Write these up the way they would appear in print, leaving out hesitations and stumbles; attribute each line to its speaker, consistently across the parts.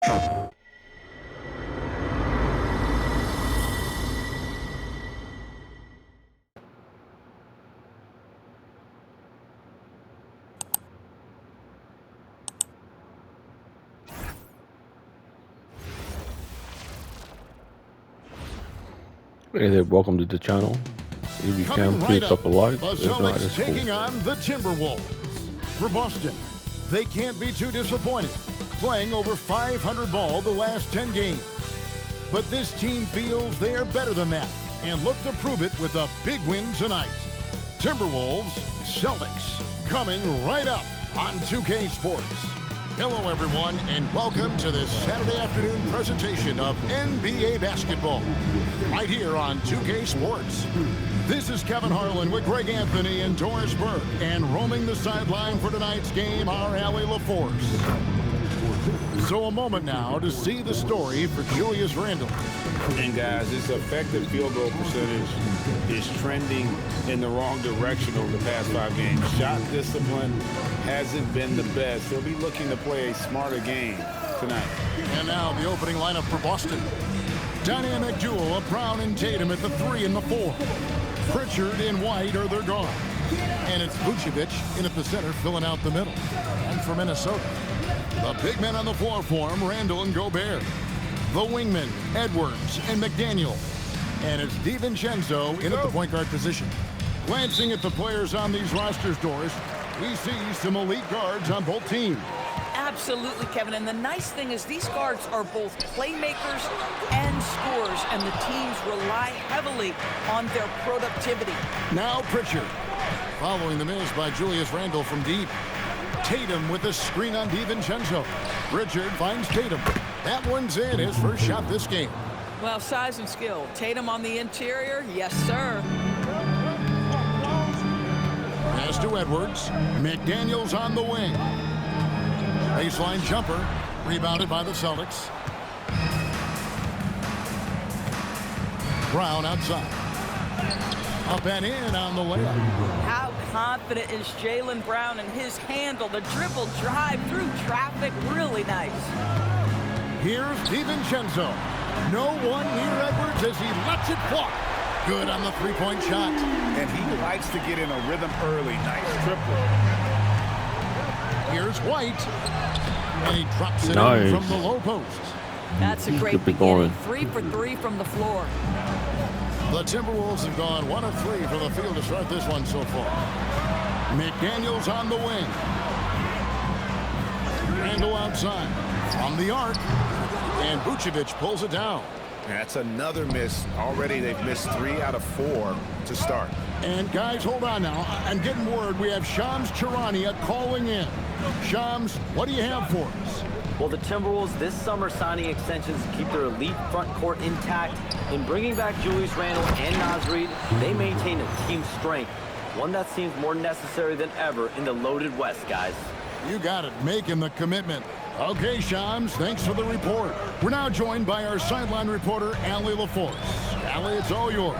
Speaker 1: Hey there, welcome to the channel. If you can, please drop a like.
Speaker 2: The Celtics taking on the Timberwolves. For Boston, they can't be too disappointed, playing over 500 ball the last 10 games. But this team feels they are better than that and look to prove it with a big win tonight. Timberwolves, Celtics, coming right up on 2K Sports. Hello, everyone, and welcome to this Saturday afternoon presentation of NBA basketball, right here on 2K Sports. This is Kevin Harlan with Greg Anthony and Doris Burke, and roaming the sideline for tonight's game, our Allie LaForce. So a moment now to see the story for Julius Randle.
Speaker 3: And guys, his effective field goal percentage is trending in the wrong direction over the past 5 games. Shot discipline hasn't been the best. He'll be looking to play a smarter game tonight.
Speaker 2: And now the opening lineup for Boston. Dynamic duo of Brown and Tatum at the 3 and the 4. Pritchard and White are their guard. And it's Vucevic in at the center, filling out the middle. And for Minnesota, the big men on the floor for him, Randle and Gobert. The wingmen, Edwards and McDaniel. And it's DiVincenzo in at the point guard position. Glancing at the players on these rosters, Doris, we see some elite guards on both teams.
Speaker 4: Absolutely, Kevin. And the nice thing is these guards are both playmakers and scorers, and the teams rely heavily on their productivity.
Speaker 2: Now Pritchard, following the miss by Julius Randle from deep. Tatum with a screen on DiVincenzo. Pritchard finds Tatum. That one's in, his first shot this game.
Speaker 4: Well, size and skill. Tatum on the interior, yes, sir.
Speaker 2: Pass to Edwards. McDaniels on the wing. Baseline jumper, rebounded by the Celtics. Brown outside. Up and in on the layup.
Speaker 4: How confident is Jaylen Brown in his handle? The dribble drive through traffic, really nice.
Speaker 2: Here's DiVincenzo. No one near Edwards as he lets it fly. Good on the three-point shot.
Speaker 3: And he likes to get in a rhythm early. Nice triple.
Speaker 2: Here's White. And he drops it in from the low post.
Speaker 4: That's a great beginning. 3 for 3 from the floor.
Speaker 2: The Timberwolves have gone 1 of 3 from the field to start this one so far. McDaniels on the wing. Randle outside. From the arc. And Vucevic pulls it down.
Speaker 3: That's another miss. Already they've missed 3 out of 4 to start.
Speaker 2: And guys, hold on now. I'm getting word we have Shams Charania calling in. Shams, what do you have for us?
Speaker 5: Well, the Timberwolves this summer signing extensions to keep their elite front court intact. In bringing back Julius Randle and Naz Reid, they maintain a team strength, one that seems more necessary than ever in the loaded West, guys.
Speaker 2: You got it, making the commitment. Okay, Shams, thanks for the report. We're now joined by our sideline reporter, Allie LaForce. Allie, it's all yours.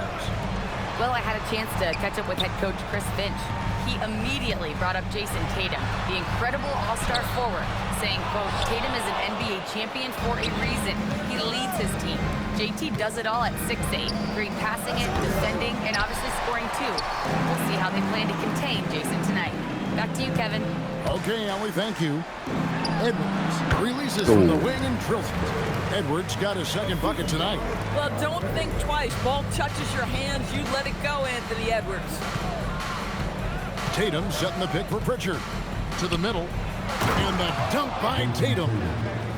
Speaker 6: Well, I had a chance to catch up with head coach Chris Finch. He immediately brought up Jason Tatum, the incredible all-star forward, saying, quote, Tatum is an NBA champion for a reason. He leads his team. JT does it all at 6'8", great passing it, defending, and obviously scoring too. We'll see how they plan to contain Jason tonight. Back to you, Kevin.
Speaker 2: Okay, Allie, thank you. Edwards releases from the wing and drills it. Edwards got his second bucket tonight.
Speaker 4: Well, don't think twice. Ball touches your hands, you let it go, Anthony Edwards.
Speaker 2: Tatum setting the pick for Pritchard. To the middle. And the dunk by Tatum.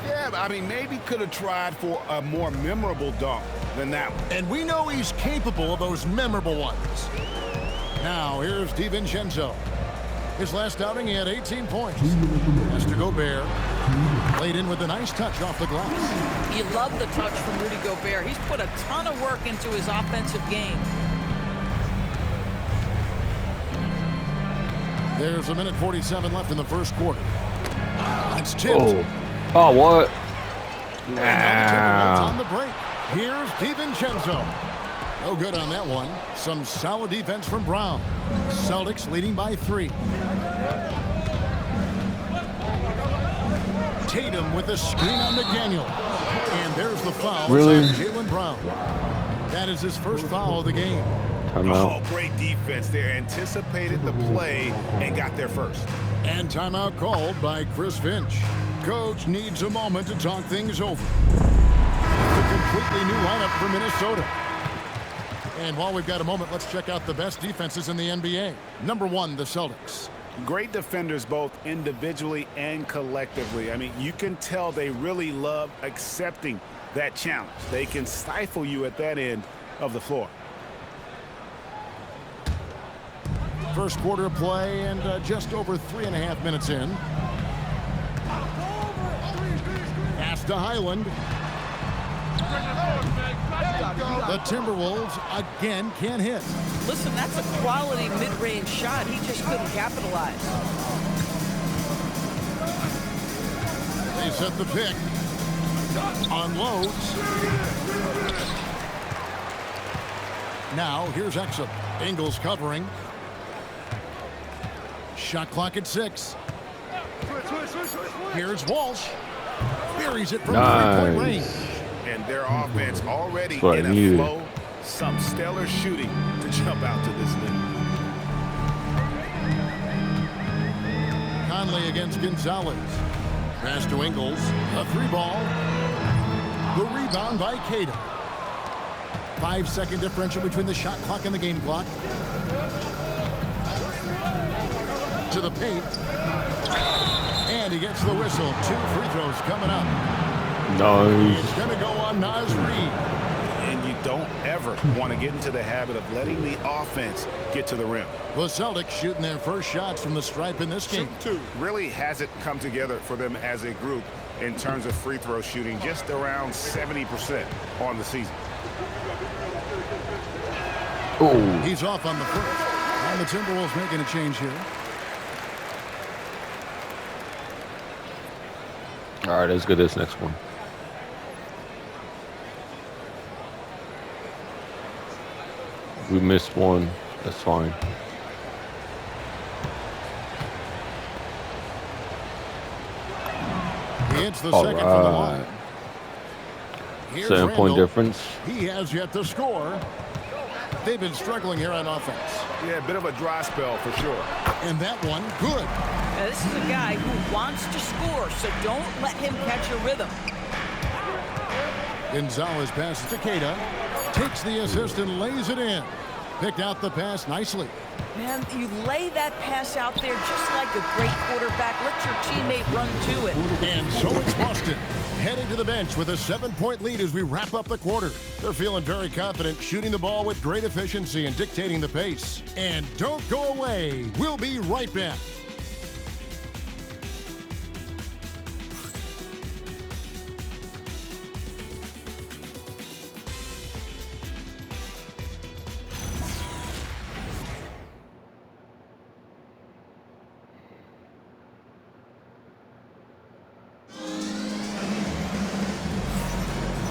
Speaker 3: Yeah, I mean, maybe could have tried for a more memorable dunk than that one.
Speaker 2: And we know he's capable of those memorable ones. Now, here's DiVincenzo. His last outing, he had 18 points. Has to Gobert. Played in with a nice touch off the glass.
Speaker 4: You love the touch from Rudy Gobert. He's put a ton of work into his offensive game.
Speaker 2: There's 1:47 left in the first quarter. It's tipped.
Speaker 1: Oh, what?
Speaker 2: On the break. Here's DiVincenzo. No good on that one. Some solid defense from Brown. Celtics leading by 3. Tatum with a screen on McDaniel. And there's the foul.
Speaker 1: Really?
Speaker 2: On Jaylen Brown. That is his first foul of the game.
Speaker 1: Timeout.
Speaker 3: Oh, great defense there. Anticipated the play and got there first.
Speaker 2: And timeout called by Chris Finch. Coach needs a moment to talk things over. A completely new lineup for Minnesota. And while we've got a moment, let's check out the best defenses in the NBA. Number 1, the Celtics.
Speaker 3: Great defenders both individually and collectively. I mean, you can tell they really love accepting that challenge. They can stifle you at that end of the floor.
Speaker 2: First quarter of play and just over 3.5 minutes in. Pass to Highland. The Timberwolves again can't hit.
Speaker 4: Listen, that's a quality mid-range shot. He just couldn't capitalize.
Speaker 2: They set the pick. Unloads. Now here's Exum. Ingles covering. Shot clock at 6. Here's Walsh. Buries it from 3-point range.
Speaker 3: And their offense already
Speaker 1: That's what
Speaker 3: in
Speaker 1: I
Speaker 3: a
Speaker 1: needed.
Speaker 3: flow. Some stellar shooting to jump out to this lead.
Speaker 2: Conley against Gonzalez. Pass to Ingles. A 3-ball. The rebound by Cato. 5-second differential between the shot clock and the game clock. To the paint. And he gets the whistle. 2 free throws coming up.
Speaker 1: Nice.
Speaker 2: It's going to go on Naz Reid.
Speaker 3: And you don't ever want to get into the habit of letting the offense get to the rim.
Speaker 2: The Celtics shooting their first shots from the stripe in this game.
Speaker 3: Really hasn't come together for them as a group in terms of free throw shooting, just around 70% on the season.
Speaker 1: Oh,
Speaker 2: He's off on the first. And the Timberwolves making a change here.
Speaker 1: all right. Let's get this next one. We missed one. That's fine.
Speaker 2: He hits the
Speaker 1: All
Speaker 2: second from the
Speaker 1: right.
Speaker 2: line. Here's
Speaker 1: 7-point
Speaker 2: Randall.
Speaker 1: difference.
Speaker 2: He has yet to score. They've been struggling here on offense.
Speaker 3: Yeah, a bit of a dry spell for sure.
Speaker 2: And that one, good.
Speaker 4: Now, this is a guy who wants to score, so don't let him catch a rhythm.
Speaker 2: Gonzalez passes to Queta. Takes the assist and lays it in. Picked out the pass nicely.
Speaker 4: Man, you lay that pass out there just like a great quarterback. Let your teammate run to it.
Speaker 2: And so it's Boston. Heading to the bench with a 7-point lead as we wrap up the quarter. They're feeling very confident, shooting the ball with great efficiency and dictating the pace. And don't go away. We'll be right back.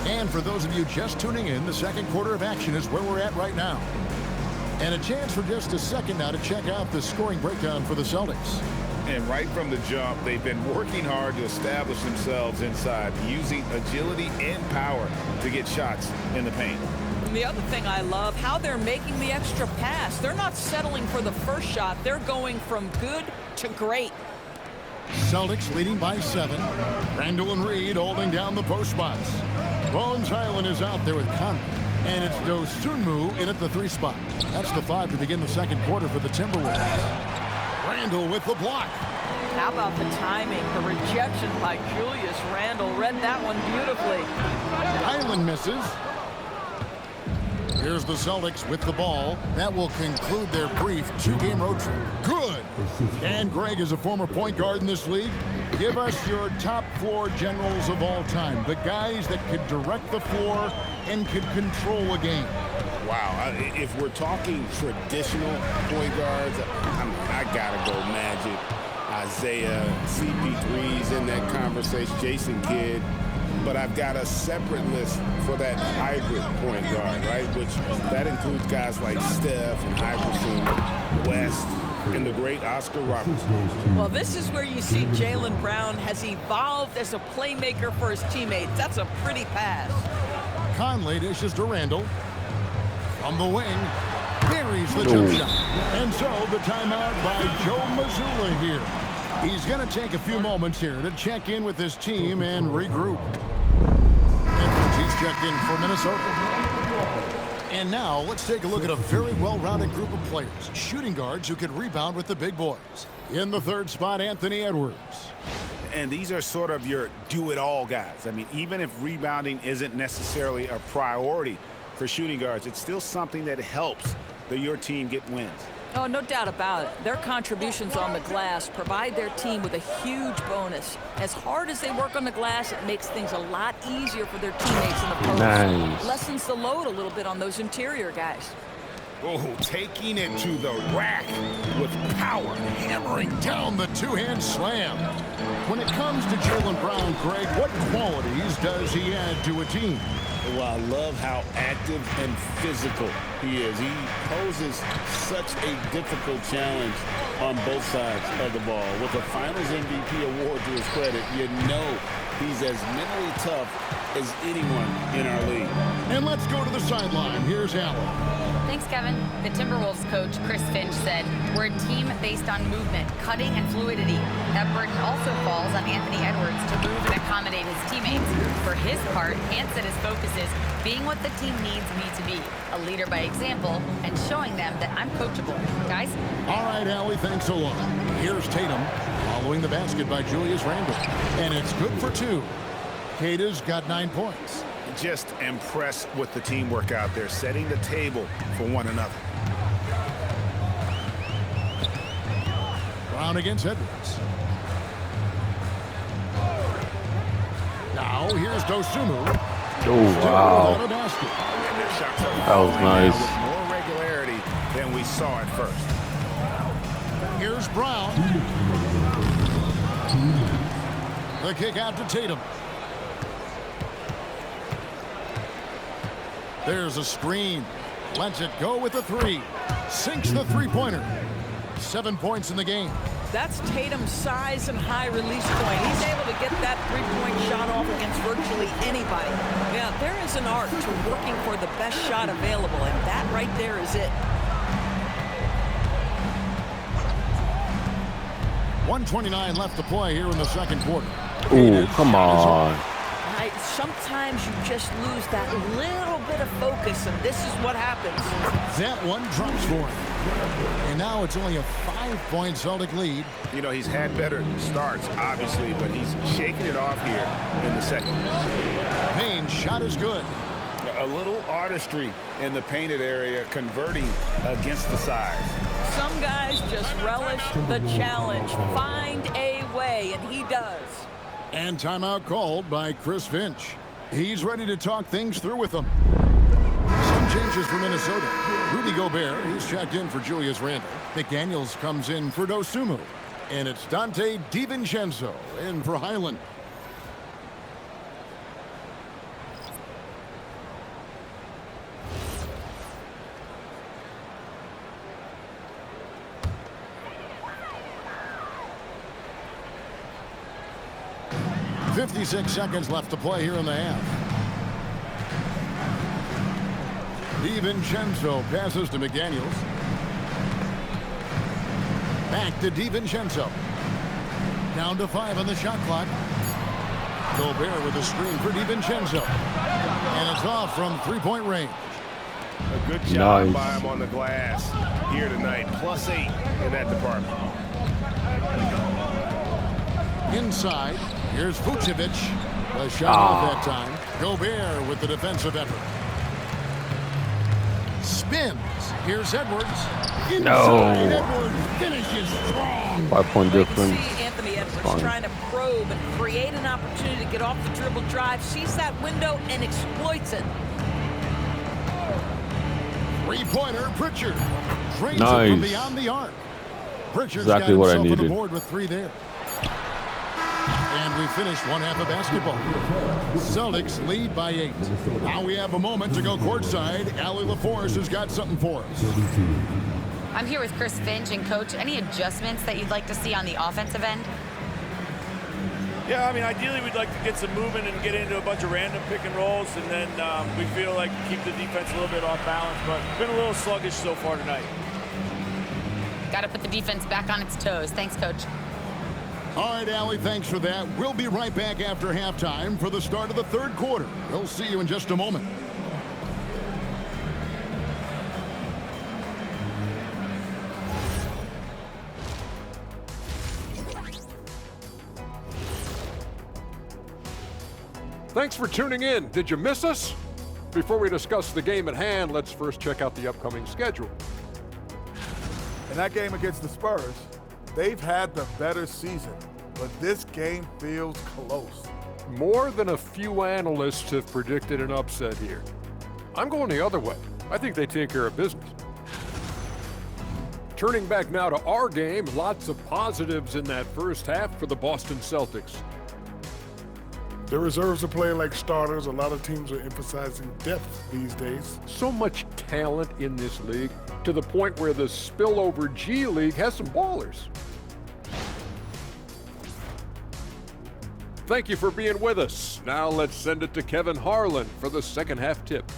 Speaker 2: And for those of you just tuning in, the second quarter of action is where we're at right now. And a chance for just a second now to check out the scoring breakdown for the Celtics.
Speaker 3: And right from the jump, they've been working hard to establish themselves inside, using agility and power to get shots in the paint.
Speaker 4: And the other thing I love, how they're making the extra pass. They're not settling for the first shot. They're going from good to great.
Speaker 2: Celtics leading by 7. Randall and Reed holding down the post spots. Bones Highland is out there with Conley. And it's Dosunmu in at the 3 spot. That's the 5 to begin the second quarter for the Timberwolves. Randall with the block.
Speaker 4: How about the timing? The rejection by Julius Randle. Read that one beautifully.
Speaker 2: Highland misses. Here's the Celtics with the ball. That will conclude their brief 2-game road trip. Good. And Greg is a former point guard in this league. Give us your top floor generals of all time. The guys that could direct the floor and could control a game.
Speaker 3: Wow, if we're talking traditional point guards, I gotta go Magic, Isaiah, CP3's in that conversation, Jason Kidd. But I've got a separate list for that hybrid point guard, right? Which that includes guys like Steph and Iverson, West, and the great Oscar Robertson.
Speaker 4: Well, this is where you see Jaylen Brown has evolved as a playmaker for his teammates. That's a pretty pass.
Speaker 2: Conley dishes to Randall. From the wing, buries the jump shot. And so the timeout by Joe Mazzulla here. He's going to take a few moments here to check in with his team and regroup. Edwards, he's checked in for Minnesota. And now let's take a look at a very well-rounded group of players. Shooting guards who can rebound with the big boys. In the third spot, Anthony Edwards.
Speaker 3: And these are sort of your do-it-all guys. I mean, even if rebounding isn't necessarily a priority for shooting guards, it's still something that helps your team get wins.
Speaker 4: Oh, no doubt about it. Their contributions on the glass provide their team with a huge bonus. As hard as they work on the glass, it makes things a lot easier for their teammates in the post.
Speaker 1: Nice.
Speaker 4: Lessens the load a little bit on those interior guys.
Speaker 3: Oh, taking it to the rack with power.
Speaker 2: Hammering down the two-hand slam. When it comes to Jaylen Brown, Greg, what qualities does he add to a team?
Speaker 3: Well, I love how active and physical he is. He poses such a difficult challenge on both sides of the ball. With a Finals MVP award to his credit, you know he's as mentally tough as anyone in our league.
Speaker 2: And let's go to the sideline. Here's Allen.
Speaker 6: Thanks, Kevin. The Timberwolves coach, Chris Finch, said, "We're a team based on movement, cutting, and fluidity. That burden also falls on Anthony Edwards to move and accommodate his teammates. For his part, Ant said his focus is being what the team needs me to be, a leader by example, and showing them that I'm coachable." Guys?
Speaker 2: All right, Allie, thanks a lot. Here's Tatum following the basket by Julius Randle. And it's good for two. Kata's got 9 points.
Speaker 3: Just impressed with the teamwork out there, setting the table for one another.
Speaker 2: Brown against Edwards. Now here's Dosunmu.
Speaker 1: Oh, wow.
Speaker 2: Without a basket.
Speaker 3: And their shots are
Speaker 1: That was
Speaker 3: falling now
Speaker 1: nice.
Speaker 3: with more regularity than we saw at first.
Speaker 2: Here's Brown. The kick out to Tatum. There's a screen. Lets it go with the three. Sinks the three-pointer. 7 points in the game.
Speaker 4: That's Tatum's size and high release point. He's able to get that three-point shot off against virtually anybody. Yeah, there is an art to working for the best shot available, and that right there is it.
Speaker 2: 1:29 left to play here in the second quarter.
Speaker 1: Ooh, come on.
Speaker 4: Sometimes you just lose that little bit of focus, and this is what happens.
Speaker 2: That one drops for him. And now it's only a 5-point Celtic lead.
Speaker 3: You know, he's had better starts, obviously, but he's shaking it off here in the second.
Speaker 2: Payne's shot is good.
Speaker 3: A little artistry in the painted area, converting against the size.
Speaker 4: Some guys just relish the challenge. Find a way, and he does.
Speaker 2: And timeout called by Chris Finch. He's ready to talk things through with them. Some changes for Minnesota. Rudy Gobert, he's checked in for Julius Randle. McDaniels comes in for Dosunmu. And it's Dante DiVincenzo in for Highland. .56 seconds left to play here in the half. DiVincenzo passes to McDaniels. Back to DiVincenzo. Down to 5 on the shot clock. Gobert with a screen for DiVincenzo. And it's off from three-point range.
Speaker 3: A good job
Speaker 1: Nice.
Speaker 3: by him on the glass here tonight. +8 in that department.
Speaker 2: Inside, here's Vucevic. The shot off that time. Gobert with the defensive effort. Spins. Here's Edwards. Inside,
Speaker 1: No.
Speaker 2: Edwards finishes strong.
Speaker 1: 5-point
Speaker 4: You can
Speaker 1: difference.
Speaker 4: see Anthony Edwards
Speaker 1: Fine.
Speaker 4: trying to probe and create an opportunity to get off the dribble drive, sees that window and exploits it.
Speaker 2: Three-pointer, Pritchard. Drains it
Speaker 1: Nice.
Speaker 2: from beyond the arc. Pritchard's
Speaker 1: Exactly
Speaker 2: got
Speaker 1: what I
Speaker 2: himself on the
Speaker 1: needed.
Speaker 2: board with 3 there. And we finished one half of basketball. Celtics lead by 8. Now we have a moment to go courtside. Allie LaForce has got something for us.
Speaker 6: I'm here with Chris Finch, and Coach, any adjustments that you'd like to see on the offensive end?
Speaker 7: Yeah, I mean, ideally we'd like to get some movement and get into a bunch of random pick and rolls, and then we feel like keep the defense a little bit off balance, but it's been a little sluggish so far tonight.
Speaker 6: Got to put the defense back on its toes. Thanks, Coach.
Speaker 2: All right, Allie, thanks for that. We'll be right back after halftime for the start of the third quarter. We'll see you in just a moment.
Speaker 8: Thanks for tuning in. Did you miss us? Before we discuss the game at hand, let's first check out the upcoming schedule.
Speaker 9: In that game against the Spurs, they've had the better season, but this game feels close.
Speaker 8: More than a few analysts have predicted an upset here. I'm going the other way. I think they take care of business. Turning back now to our game, lots of positives in that first half for the Boston Celtics.
Speaker 9: The reserves are playing like starters. A lot of teams are emphasizing depth these days.
Speaker 8: So much talent in this league, to the point where the spillover G League has some ballers. Thank you for being with us. Now let's send it to Kevin Harlan for the second half tip.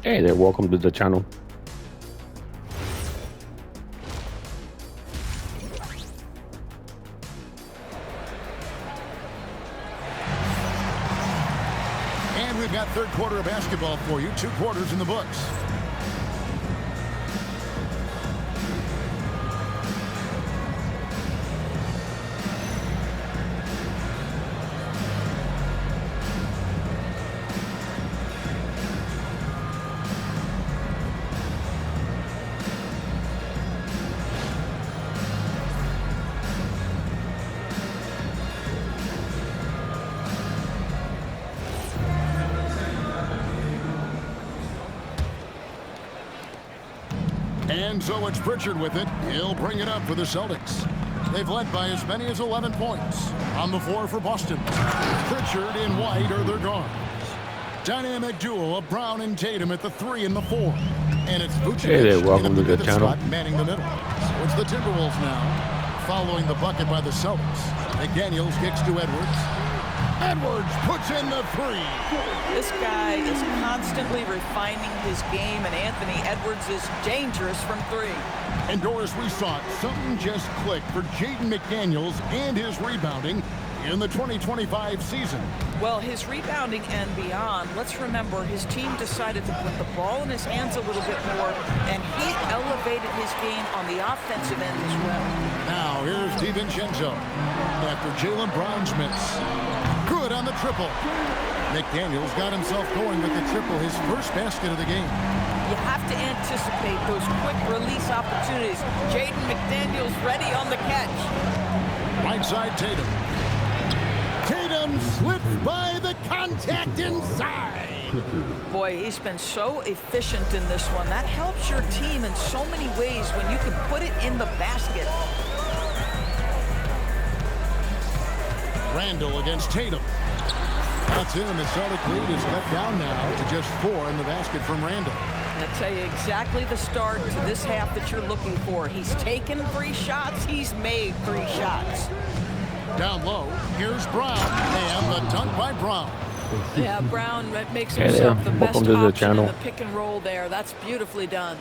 Speaker 1: Hey there, welcome to the channel.
Speaker 2: And we've got third quarter of basketball for you. 2 quarters in the books. And so it's Pritchard with it. He'll bring it up for the Celtics. They've led by as many as 11 points. On the floor for Boston, Pritchard and White are their guards. Dynamic duo of Brown and Tatum at the 3 and the 4. And it's Vucevic
Speaker 1: Hey there, welcome to the
Speaker 2: pivot
Speaker 1: channel.
Speaker 2: spot, manning the middle. So it's the Timberwolves now, following the bucket by the Celtics. McDaniels kicks to Edwards. Edwards puts in the 3.
Speaker 4: This guy is constantly refining his game, and Anthony Edwards is dangerous from 3.
Speaker 2: And Doris, we saw it. Something just clicked for Jaden McDaniels and his rebounding in the 2025 season.
Speaker 4: Well, his rebounding and beyond, let's remember his team decided to put the ball in his hands a little bit more, and he elevated his game on the offensive end as well.
Speaker 2: Now here's DiVincenzo after Jaylen Brown's miss. Good on the triple. McDaniels got himself going with the triple, his first basket of the game.
Speaker 4: You have to anticipate those quick release opportunities. Jaden McDaniels ready on the catch.
Speaker 2: Right side Tatum. Tatum slips by the contact inside.
Speaker 4: Boy, he's been so efficient in this one. That helps your team in so many ways when you can put it in the basket.
Speaker 2: Randall against Tatum. That's in. The Celtic lead is cut down now to just 4 in the basket from Randall.
Speaker 4: And I tell you exactly the start to this half that you're looking for. He's taken 3 shots. He's made 3 shots.
Speaker 2: Down low, here's Brown, and the dunk by Brown.
Speaker 4: Yeah, Brown makes
Speaker 1: Hey
Speaker 4: himself
Speaker 1: there,
Speaker 4: the best
Speaker 1: welcome to the
Speaker 4: option
Speaker 1: channel.
Speaker 4: in the pick and roll there. That's beautifully done.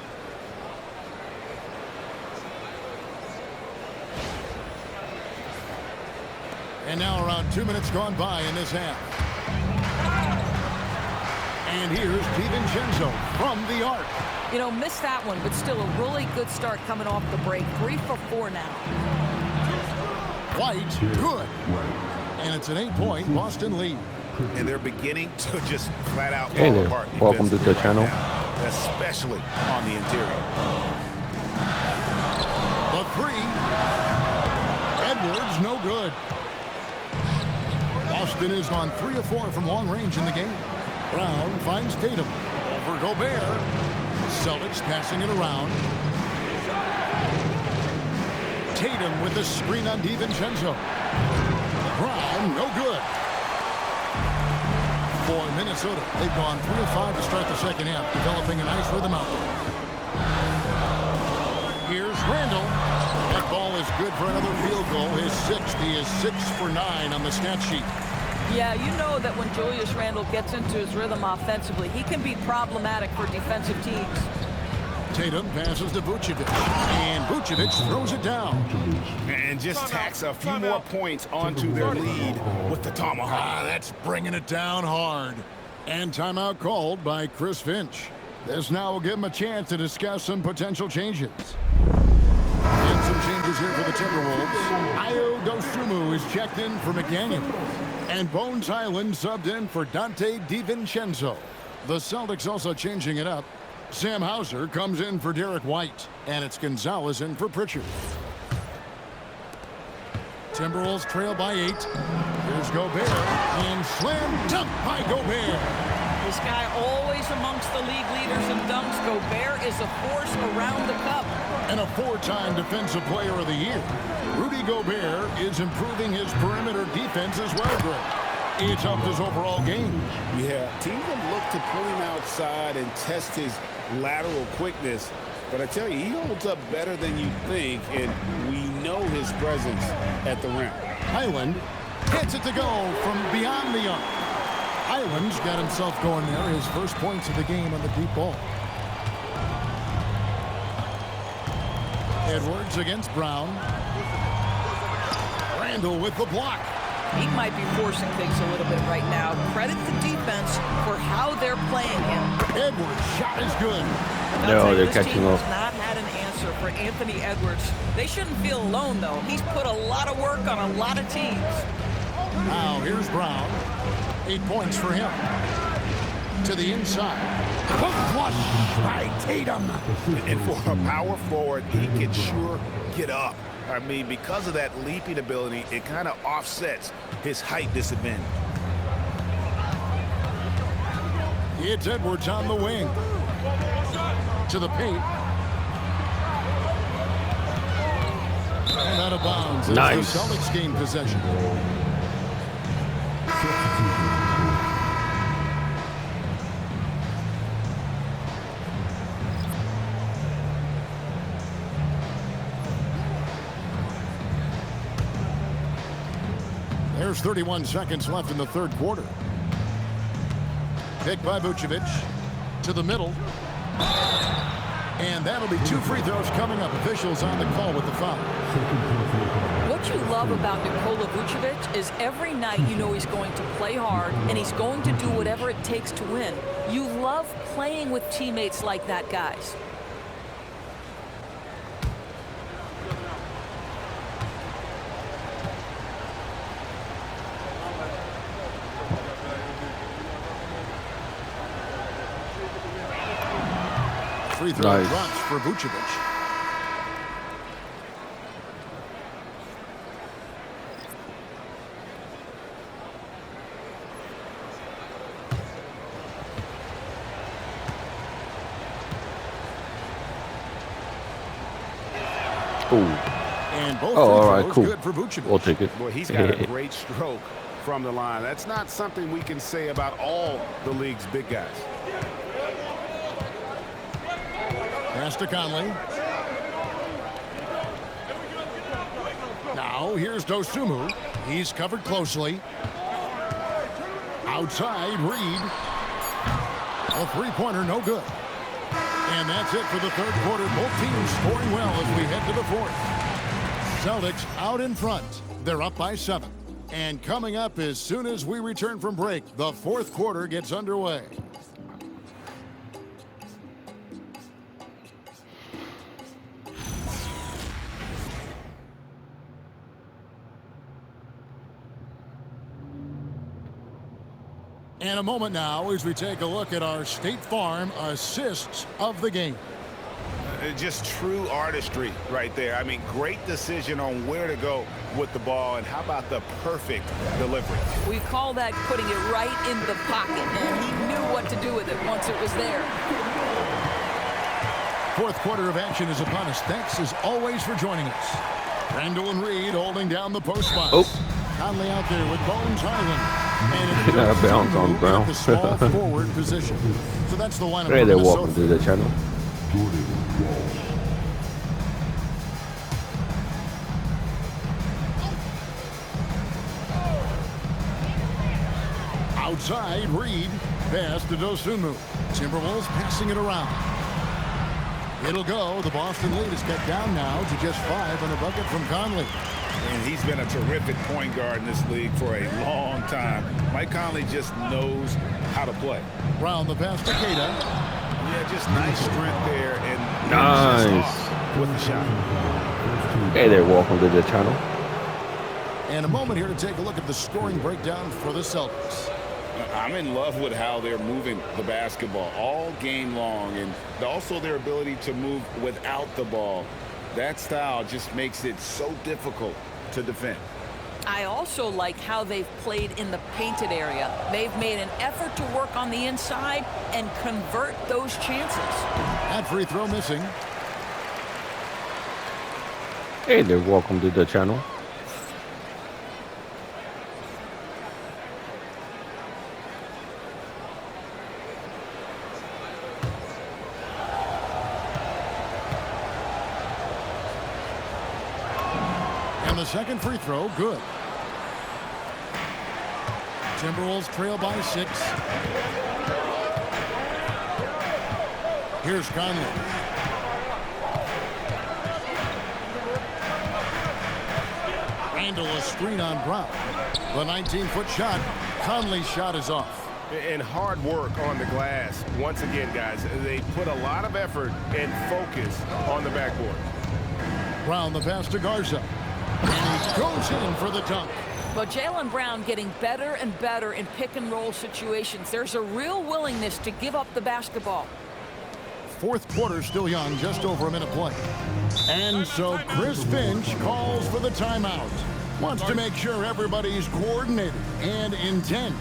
Speaker 2: And now around 2 minutes gone by in this half. And here's DiVincenzo from the arc.
Speaker 4: You know, missed that one, but still a really good start coming off the break. 3 for 4 now.
Speaker 2: White, good. And it's an 8-point Boston lead.
Speaker 3: And they're beginning to just flat out
Speaker 1: Hey
Speaker 3: fall
Speaker 1: there,
Speaker 3: apart.
Speaker 1: welcome to the channel.
Speaker 3: Now, especially on the interior.
Speaker 2: The 3. Edwards, no good. Boston is on 3 of 4 from long range in the game. Brown finds Tatum. Over Gobert. Celtics passing it around. Tatum with the screen on DiVincenzo. Brown, no good. For Minnesota, they've gone 3 of 5 to start the second half, developing a nice rhythm out there. Here's Randall. That ball is good for another field goal. His sixth. He is 6 for 9 on the stat sheet.
Speaker 4: Yeah, you know that when Julius Randle gets into his rhythm offensively, he can be problematic for defensive teams.
Speaker 2: Tatum passes to Vucevic, and Vucevic throws it down.
Speaker 3: And just tacks a few more points onto their lead with the tomahawk.
Speaker 2: That's bringing it down hard. And timeout called by Chris Finch. This now will give him a chance to discuss some potential changes. And some changes here for the Timberwolves. Ayo Dosunmu is checked in for McDaniel. And Bones Highland subbed in for Dante DiVincenzo. The Celtics also changing it up. Sam Hauser comes in for Derek White. And it's Gonzalez in for Pritchard. Timberwolves trail by 8. Here's Gobert. And slam dunk by Gobert.
Speaker 4: This guy always amongst the league leaders in dunks. Gobert is a force around the cup.
Speaker 2: And a 4-time Defensive Player of the Year. Rudy Gobert is improving his perimeter defense as well, Greg. It's helped his overall game.
Speaker 3: Yeah, teams will look to pull him outside and test his lateral quickness. But I tell you, he holds up better than you think, and we know his presence at the rim.
Speaker 2: Highland hits it to go from beyond the arc. Highland's got himself going there. His first points of the game on the deep ball. Edwards against Brown. Randall with the block.
Speaker 4: He might be forcing things a little bit right now. Credit the defense for how they're playing him.
Speaker 2: Edwards' shot is good.
Speaker 1: No, they're catching
Speaker 4: This
Speaker 1: up.
Speaker 4: team has not had an answer for Anthony Edwards. They shouldn't feel alone, though. He's put a lot of work on a lot of teams.
Speaker 2: Now here's Brown. 8 points for him. To the inside. Hook flush by Tatum.
Speaker 3: And for a power forward, he can sure get up. I mean, because of that leaping ability, it kind of offsets his height disadvantage.
Speaker 2: It's Edwards on the wing. To the paint. And out of bounds.
Speaker 1: Nice.
Speaker 2: The Celtics gain possession. There's 31 seconds left in the third quarter. Picked by Vucevic. To the middle. And that'll be 2 free throws coming up. Officials on the call with the foul.
Speaker 4: What you love about Nikola Vucevic is every night you know he's going to play hard and he's going to do whatever it takes to win. You love playing with teammates like that, guys.
Speaker 2: Free throw
Speaker 1: Nice.
Speaker 2: drops for Vucevic.
Speaker 1: Ooh.
Speaker 2: And both
Speaker 1: Oh,
Speaker 2: free
Speaker 1: all right,
Speaker 2: throws
Speaker 1: cool.
Speaker 2: good for Vucevic.
Speaker 1: We'll take it.
Speaker 3: Boy, he's got a great stroke from the line. That's not something we can say about all the league's big guys.
Speaker 2: Pass to Conley. Now here's Dosunmu. He's covered closely. Outside, Reed. A three-pointer, no good. And that's it for the third quarter. Both teams scoring well as we head to the fourth. Celtics out in front. They're up by 7. And coming up as soon as we return from break, the fourth quarter gets underway. And a moment now as we take a look at our State Farm assists of the game.
Speaker 3: Just true artistry right there. I mean, great decision on where to go with the ball, and how about the perfect delivery?
Speaker 4: We call that putting it right in the pocket, and he knew what to do with it once it was there.
Speaker 2: Fourth quarter of action is upon us. Thanks as always for joining us. Randall and Reed holding down the post spots.
Speaker 1: Oh.
Speaker 2: Conley out there with Bones Highland. And
Speaker 1: Get out of bounds on Brown.
Speaker 2: the small forward position. So that's the lineup.
Speaker 1: Hey
Speaker 2: for
Speaker 1: there,
Speaker 2: Minnesota.
Speaker 1: welcome to the channel.
Speaker 2: Outside, Reed. Pass to Dosunmu. Timberwolves passing it around. It'll go. The Boston lead is cut down now to just 5 on a bucket from Conley.
Speaker 3: And he's been a terrific point guard in this league for a long time. Mike Conley just knows how to play.
Speaker 2: Round the pass to Keita.
Speaker 3: Yeah, just nice strength there. And
Speaker 1: Nice.
Speaker 3: with the shot.
Speaker 1: Hey there, welcome to the channel.
Speaker 2: And a moment here to take a look at the scoring breakdown for the Celtics.
Speaker 3: I'm in love with how they're moving the basketball all game long, and also their ability to move without the ball. That style just makes it so difficult to defend.
Speaker 4: I also like how they've played in the painted area. They've made an effort to work on the inside and convert those chances.
Speaker 2: That free throw missing.
Speaker 1: Hey there, welcome to the channel.
Speaker 2: The second free throw, good. Timberwolves trail by 6. Here's Conley. Handle a screen on Brown. The 19-foot shot. Conley's shot is off.
Speaker 10: And hard work on the glass. Once again, guys, they put a lot of effort and focus on the backboard.
Speaker 2: Brown the pass to Garza. And he goes in for the dunk.
Speaker 4: Well, Jaylen Brown getting better and better in pick-and-roll situations. There's a real willingness to give up the basketball.
Speaker 2: Fourth quarter still young, just over a minute play. And so Chris Finch calls for the timeout. Wants to make sure everybody's coordinated and intent.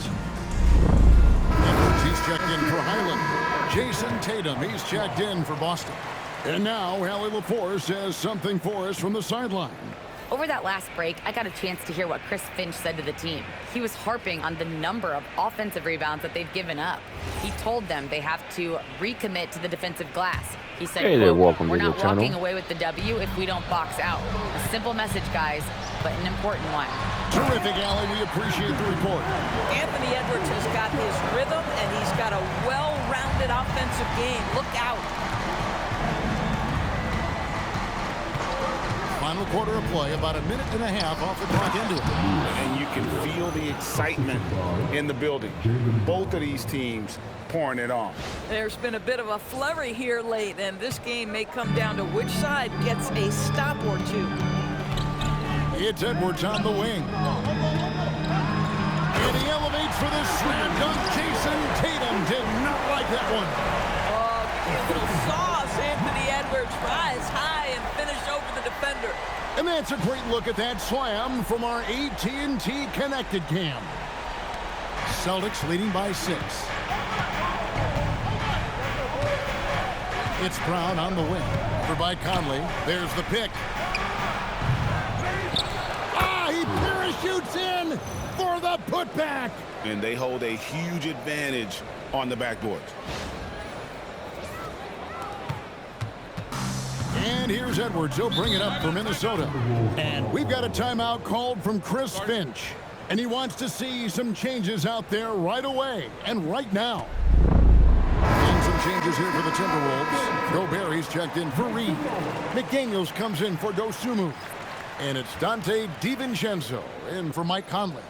Speaker 2: Edwards, he's checked in for Highland. Jason Tatum, he's checked in for Boston. And now Hallie Lepore says something for us from the sideline.
Speaker 6: Over that last break, I got a chance to hear what Chris Finch said to the team. He was harping on the number of offensive rebounds that they've given up. He told them they have to recommit to the defensive glass. He said,
Speaker 1: Hey there, welcome
Speaker 6: we're
Speaker 1: to the
Speaker 6: not
Speaker 1: channel.
Speaker 6: walking away with the W if we don't box out. A simple message, guys, but an important one.
Speaker 2: Terrific, Allie. We appreciate the report.
Speaker 4: Anthony Edwards has got his rhythm, and he's got a well-rounded offensive game. Look out.
Speaker 2: Final quarter of play, about a minute and a half off the clock into it.
Speaker 3: And you can feel the excitement in the building. Both of these teams pouring it on.
Speaker 4: There's been a bit of a flurry here late, and this game may come down to which side gets a stop or two.
Speaker 2: It's Edwards on the wing. And he elevates for the slam dunk. Jason Tatum did not like that one.
Speaker 4: A little sauce. Anthony Edwards rise high and finish over the defender.
Speaker 2: And that's a great look at that slam from our AT&T Connected Cam. Celtics leading by 6. It's Brown on the wing. Over by Conley. There's the pick. He parachutes in for the putback.
Speaker 3: And they hold a huge advantage on the backboard.
Speaker 2: And here's Edwards. He'll bring it up for Minnesota. And we've got a timeout called from Chris Finch. And he wants to see some changes out there right away and right now. And some changes here for the Timberwolves. Gobert, he's checked in for Reed. McDaniels comes in for Dosunmu. And it's Dante DiVincenzo in for Mike Conley.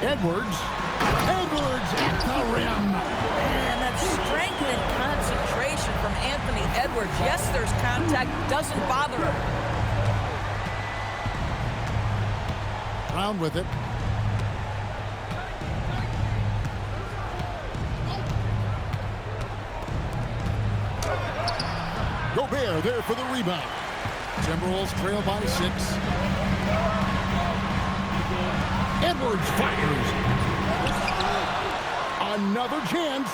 Speaker 2: Edwards at the rim.
Speaker 4: And that strength and concentration from Anthony Edwards. Yes, there's contact. Doesn't bother him.
Speaker 2: Brown with it. Gobert there for the rebound. Timberwolves trail by 6. Edwards fires. Another chance.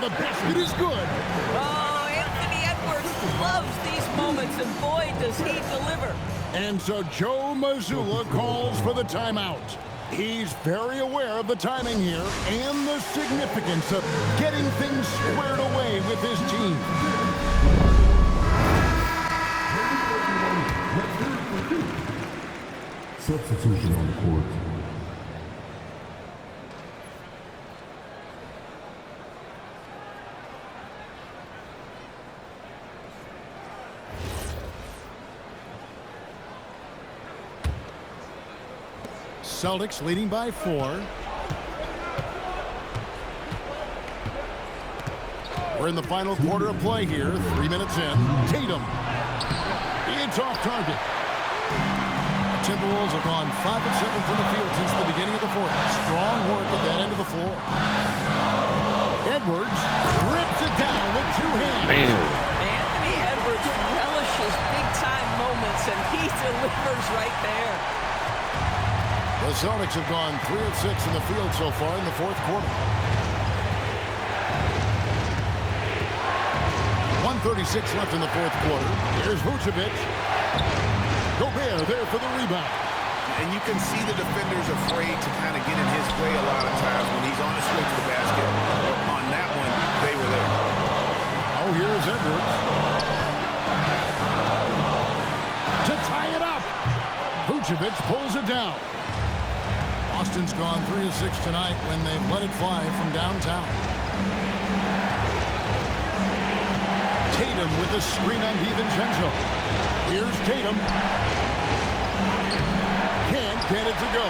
Speaker 2: The basket is good.
Speaker 4: Oh, Anthony Edwards loves these moments, and boy, does he deliver.
Speaker 2: And so Joe Mazzulla calls for the timeout. He's very aware of the timing here and the significance of getting things squared away with his team.
Speaker 11: Substitution on the court.
Speaker 2: Celtics leading by 4. We're in the final quarter of play here. 3 minutes in. Tatum. It's off target. The Timberwolves have gone 5 of 7 from the field since the beginning of the fourth. Strong work at that end of the floor. Edwards rips it down with 2 hands.
Speaker 4: Anthony Edwards relishes big-time moments, and he delivers right there.
Speaker 2: The Celtics have gone 3 of 6 in the field so far in the fourth quarter. 1:36 left in the fourth quarter. Here's Vucevic. Gobert there for the rebound.
Speaker 10: And you can see the defenders afraid to kind of get in his way a lot of times when he's on his way to the basket. But on that one, they were there.
Speaker 2: Oh, here's Edwards. To tie it up. Vucevic pulls it down. Boston's gone 3 of 6 tonight when they've let it fly from downtown. Tatum with the screen on DiVincenzo. Here's Tatum. Can't get it to go.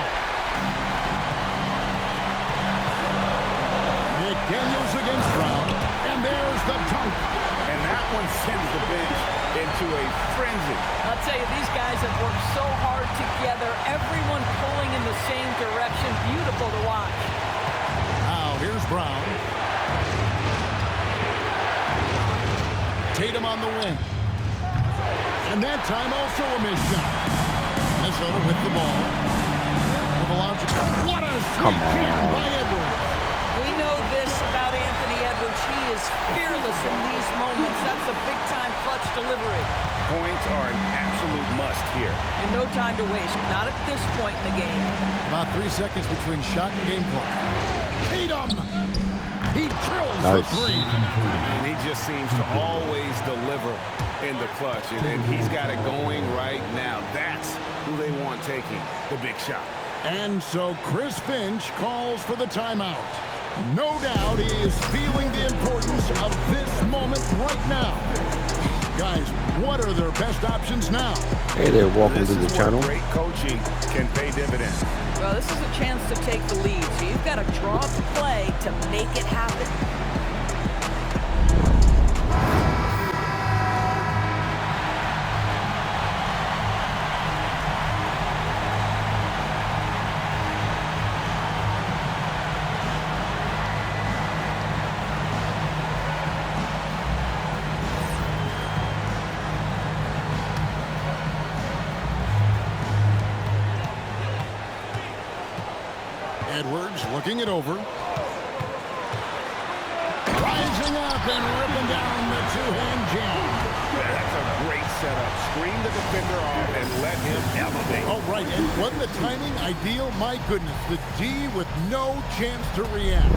Speaker 2: McDaniels against Brown. And there's the dunk.
Speaker 10: And that one sends the bench into a frenzy.
Speaker 4: I'll tell you, these guys have worked so hard together. Everyone pulling in the same direction. Beautiful to watch.
Speaker 2: Now, here's Brown. Tatum on the wing. And that time also a missed shot. Minnesota with the ball. What a sweet jam by Edwards.
Speaker 4: We know this about Anthony Edwards. He is fearless in these moments. That's a big-time clutch delivery.
Speaker 10: Points are an absolute must here.
Speaker 4: And no time to waste. Not at this point in the game.
Speaker 2: About 3 seconds between shot and game clock. Tatum! He drills the 3.
Speaker 10: And he just seems to always deliver in the clutch. And he's got it going right now. That's who they want taking the big shot.
Speaker 2: And so Chris Finch calls for the timeout. No doubt he is feeling the importance of this moment right now. Guys, what are their best options now?
Speaker 1: Hey there, welcome to the channel.
Speaker 10: Great coaching can pay dividends.
Speaker 4: Well, this is a chance to take the lead, so you've got to draw the play to make it happen.
Speaker 2: Edwards looking it over. Rising up and ripping down the 2-hand jam.
Speaker 10: That's a great setup. Screen the defender off and let him elevate.
Speaker 2: All right, and wasn't the timing ideal? My goodness, the D with no chance to react.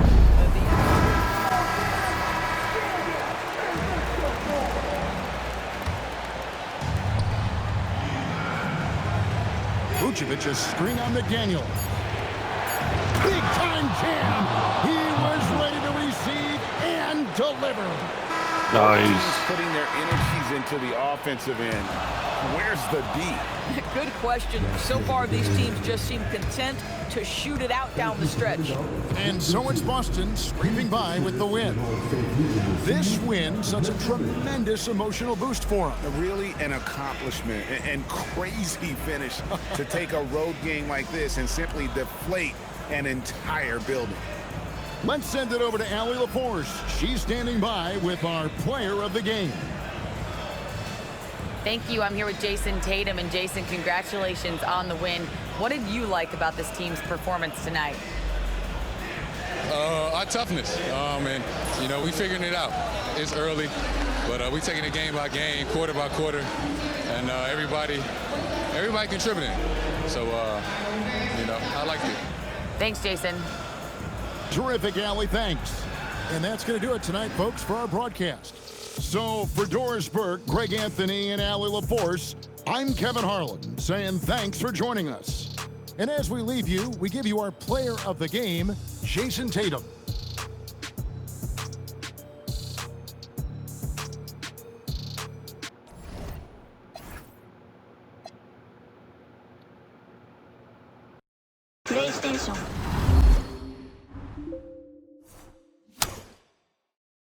Speaker 2: Vucevic's screen on McDaniels. Big time jam. He was ready to receive and deliver.
Speaker 1: Nice.
Speaker 10: Putting their energies into the offensive end. Where's the D?
Speaker 4: Good question. So far, these teams just seem content to shoot it out down the stretch.
Speaker 2: And so it's Boston scraping by with the win. This win such a tremendous emotional boost for them.
Speaker 10: Really an accomplishment and crazy finish to take a road game like this and simply deflate an entire building.
Speaker 2: Let's send it over to Allie LaForce. She's standing by with our player of the game.
Speaker 6: Thank you. I'm here with Jason Tatum. And Jason, congratulations on the win. What did you like about this team's performance tonight?
Speaker 12: Our toughness. And, you know, we figuring it out. It's early. But we taking it game by game, quarter by quarter, and everybody contributing. So, I like it.
Speaker 6: Thanks, Jason.
Speaker 2: Terrific, Allie. Thanks. And that's going to do it tonight, folks, for our broadcast. So for Doris Burke, Greg Anthony, and Allie LaForce, I'm Kevin Harlan saying thanks for joining us. And as we leave you, we give you our player of the game, Jason Tatum.
Speaker 13: PlayStation